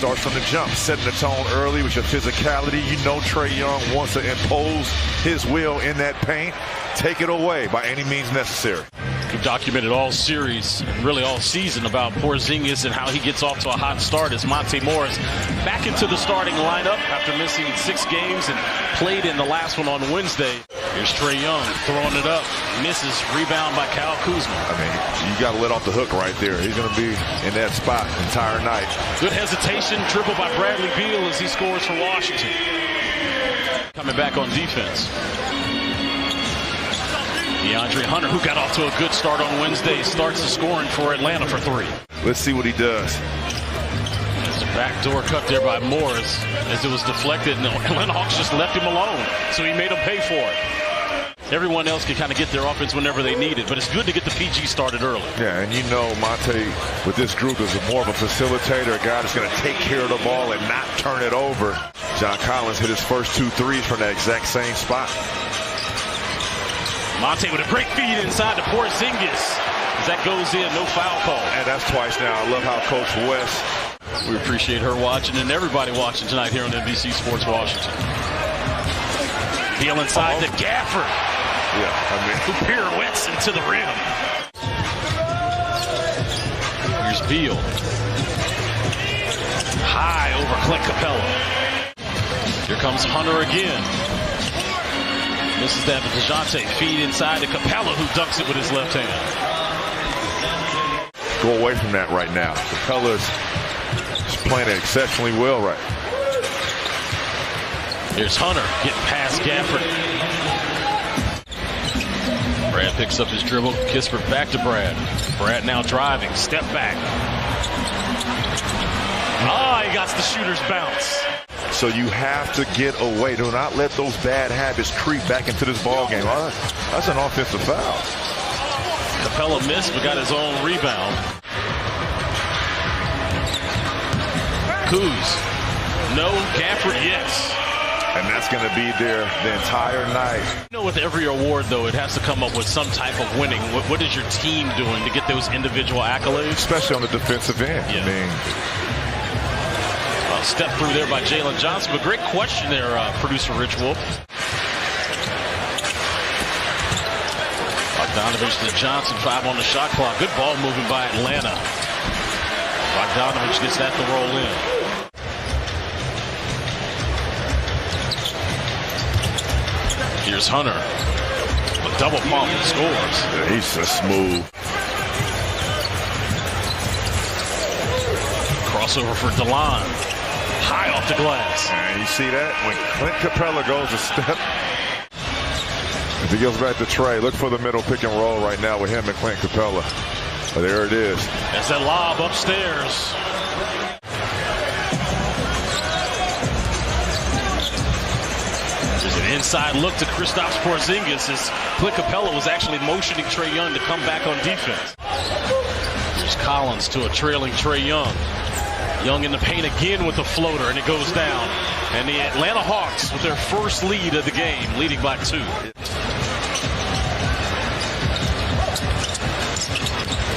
starts from the jump, setting the tone early with your physicality. You know Trae Young wants to impose his will in that paint. Take it away by any means necessary. We've documented all series, and really all season, about Porzingis and how he gets off to a hot start as Monte Morris back into the starting lineup after missing 6 games and played in the last one on Wednesday. Here's Trae Young throwing it up, misses, rebound by Kyle Kuzma. I mean, you got to let off the hook right there. He's going to be in that spot the entire night. Good hesitation, dribble by Bradley Beal as he scores for Washington. Coming back on defense. DeAndre Hunter, who got off to a good start on Wednesday, starts the scoring for Atlanta for 3. Let's see what he does. There's a backdoor cut there by Morris as it was deflected, and the Atlanta Hawks just left him alone, so he made him pay for it. Everyone else can kind of get their offense whenever they need it, but it's good to get the PG started early. Yeah, and you know Monte with this group is more of a facilitator, a guy that's going to take care of the ball and not turn it over. John Collins hit his first 2 threes from that exact same spot. Monte with a great feed inside to Porzingis. As that goes in, no foul call. And that's twice now. I love how Coach West. We appreciate her watching and everybody watching tonight here on NBC Sports Washington. Beal inside to Gafford. Yeah, I mean, who pirouettes into the rim. Here's Beal. High over Clint Capella. Here comes Hunter again. Misses that with DeJounte. Feed inside to Capella, who dunks it with his left hand. Go away from that right now. Capella's playing it exceptionally well right. Here's Hunter getting past Gafford. Brad picks up his dribble. Kispert back to Brad. Brad now driving. Step back. He got the shooter's bounce. So you have to get away. Do not let those bad habits creep back into this ball game. That's an offensive foul. Capella missed, but got his own rebound. Kuz. No. Gafford, yes. And that's going to be there the entire night. You know, with every award, though, it has to come up with some type of winning. What is your team doing to get those individual accolades? Especially on the defensive end. Yeah. I mean, step through there by Jalen Johnson, but great question there, producer Rich Wolf. Bogdanovich to Johnson, 5 on the shot clock. Good ball moving by Atlanta. Bogdanovich gets that to roll in. Here's Hunter. A double pump and scores. Yeah, he's so smooth. Crossover for DeLon. High off the glass. And you see that? When Clint Capella goes a step. If he goes back to Trae, look for the middle pick and roll right now with him and Clint Capella. But there it is. That's that lob upstairs. There's an inside look to Kristaps Porzingis as Clint Capella was actually motioning Trae Young to come back on defense. Here's Collins to a trailing Trae Young. Young in the paint again with a floater, and it goes down. And the Atlanta Hawks with their first lead of the game, leading by 2.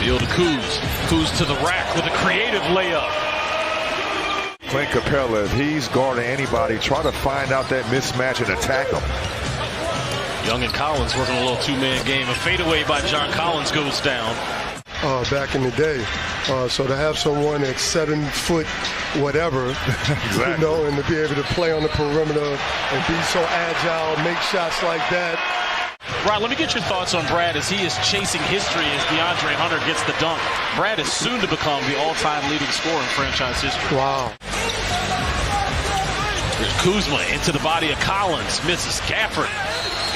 Beal to Kuz. Kuz to the rack with a creative layup. Clint Capella, if he's guarding anybody, try to find out that mismatch and attack him. Young and Collins working a little 2-man game. A fadeaway by John Collins goes down. Back in the day. So to have someone at 7 foot whatever, exactly. You know, and to be able to play on the perimeter and be so agile, make shots like that. Right, let me get your thoughts on Brad as he is chasing history as DeAndre Hunter gets the dunk. Brad is soon to become the all-time leading scorer in franchise history. Wow. There's Kuzma into the body of Collins. Misses. Gafford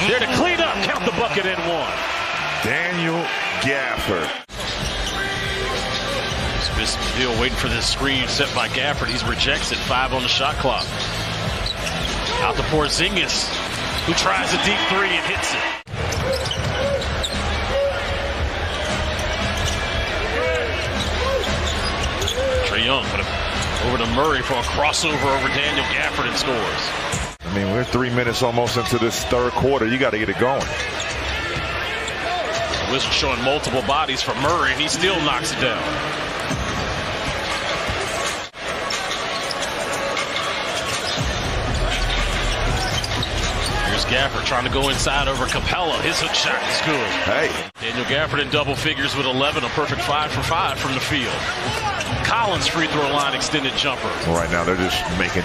there to clean up. Count the bucket and 1. Daniel Gafford. Still waiting for this screen set by Gafford. He rejects it. 5 on the shot clock. Out to Porzingis, who tries a deep 3 and hits it. Trae Young over to Murray for a crossover over Daniel Gafford and scores. I mean, we're 3 minutes almost into this third quarter. You got to get it going. Wizards showing multiple bodies for Murray, and he still knocks it down. Gafford trying to go inside over Capella. His hook shot is good. Hey. Daniel Gafford in double figures with 11, a perfect 5 for 5 from the field. Collins free throw line extended jumper. Well, right now they're just making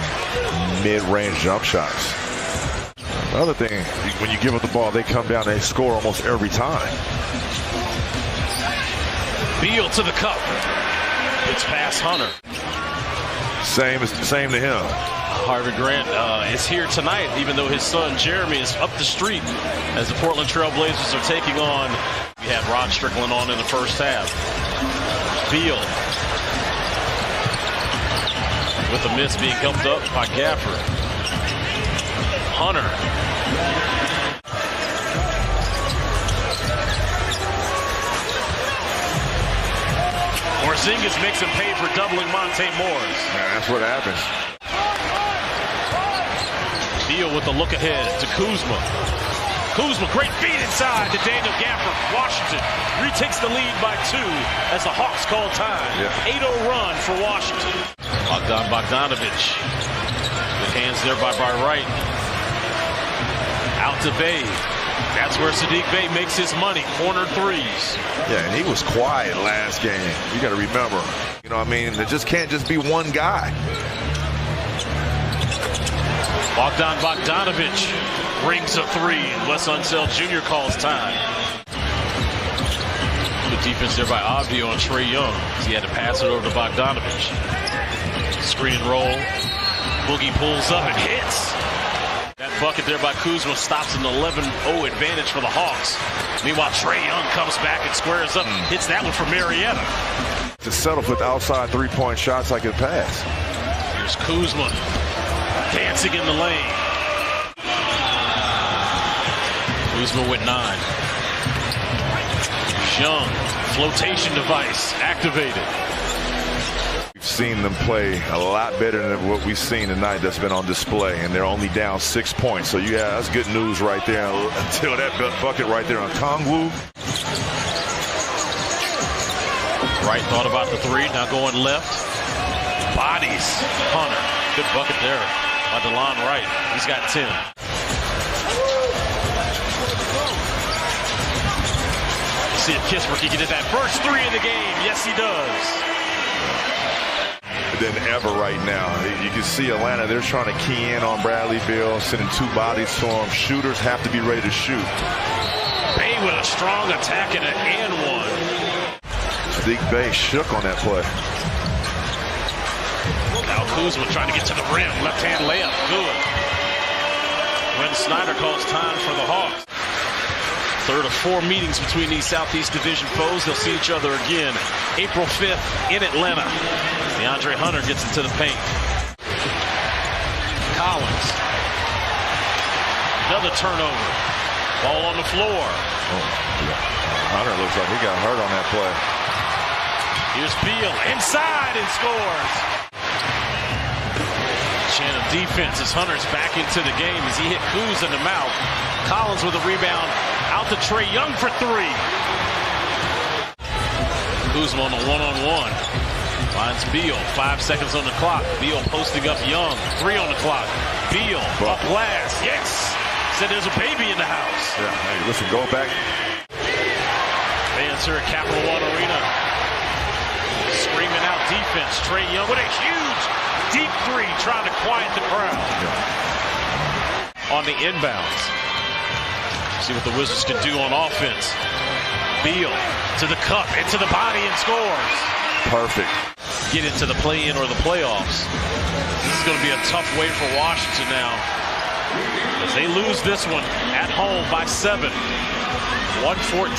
mid-range jump shots. The other thing, when you give up the ball, they come down, they score almost every time. Beal to the cup. It's past Hunter. Same to him. Harvey Grant is here tonight, even though his son Jeremy is up the street as the Portland Trail Blazers are taking on. We had Rod Strickland on in the first half. Beal with the miss being helped up by Gafford. Hunter. Porzingis makes him pay for doubling Monte Morris. Yeah, that's what happens. Beal with the look ahead to Kuzma. Kuzma, great feed inside to Daniel Gafford. Washington retakes the lead by 2 as the Hawks call time. Yeah. 8-0 run for Washington. Bogdanovich. Good hands there by Wright. Out to Bey. That's where Saddiq Bey makes his money. Corner threes. Yeah, and he was quiet last game. You got to remember. You know what I mean? It just can't just be one guy. Bogdanovich rings a 3. Wes Unseld Jr. calls time. Good defense there by Abdi on Trae Young. He had to pass it over to Bogdanovich. Screen and roll. Boogie pulls up and hits. That bucket there by Kuzma stops an 11-0 advantage for the Hawks. Meanwhile, Trae Young comes back and squares up. Hits that one for Marietta. To settle for the outside three-point shots I could pass. Here's Kuzma. Dancing in the lane. Kuzma with 9. Young, flotation device activated. We've seen them play a lot better than what we've seen tonight that's been on display, and they're only down 6 points. So, yeah, that's good news right there until that bucket right there on Kongwu. Wright thought about the 3, now going left. Bodies Hunter. Good bucket there by DeLon Wright. He's got 10. Let's see if Kispert can get that first 3 in the game. Yes, he does. Than ever right now. You can see Atlanta, they're trying to key in on Bradley Beal, sending 2 bodies to him. Shooters have to be ready to shoot. Bey with a strong attack and an and one. Saddiq Bey shook on that play. Now Kuzma trying to get to the rim. Left-hand layup. Good. When Snyder calls time for the Hawks. Third of 4 meetings between these Southeast Division foes. They'll see each other again April 5th in Atlanta. DeAndre Hunter gets into the paint. Collins. Another turnover. Ball on the floor. Hunter looks like he got hurt on that play. Here's Beal inside and scores. Chant of defense as Hunter's back into the game as he hit Kuz in the mouth. Collins with a rebound. Out to Trae Young for 3. Kuzma on a one-on-one. Finds Beal. 5 seconds on the clock. Beal posting up Young. 3 on the clock. Beal up glass. Yes. Said there's a baby in the house. Yeah. Hey, listen, go back. Fans here at Capital One Arena screaming out defense. Trae Young with a huge deep 3 trying to quiet the crowd. Yeah. On the inbounds. See what the Wizards can do on offense. Beal to the cup, into the body and scores. Perfect. Get into the play-in or the playoffs. This is going to be a tough way for Washington now. As they lose this one at home by 7. 114.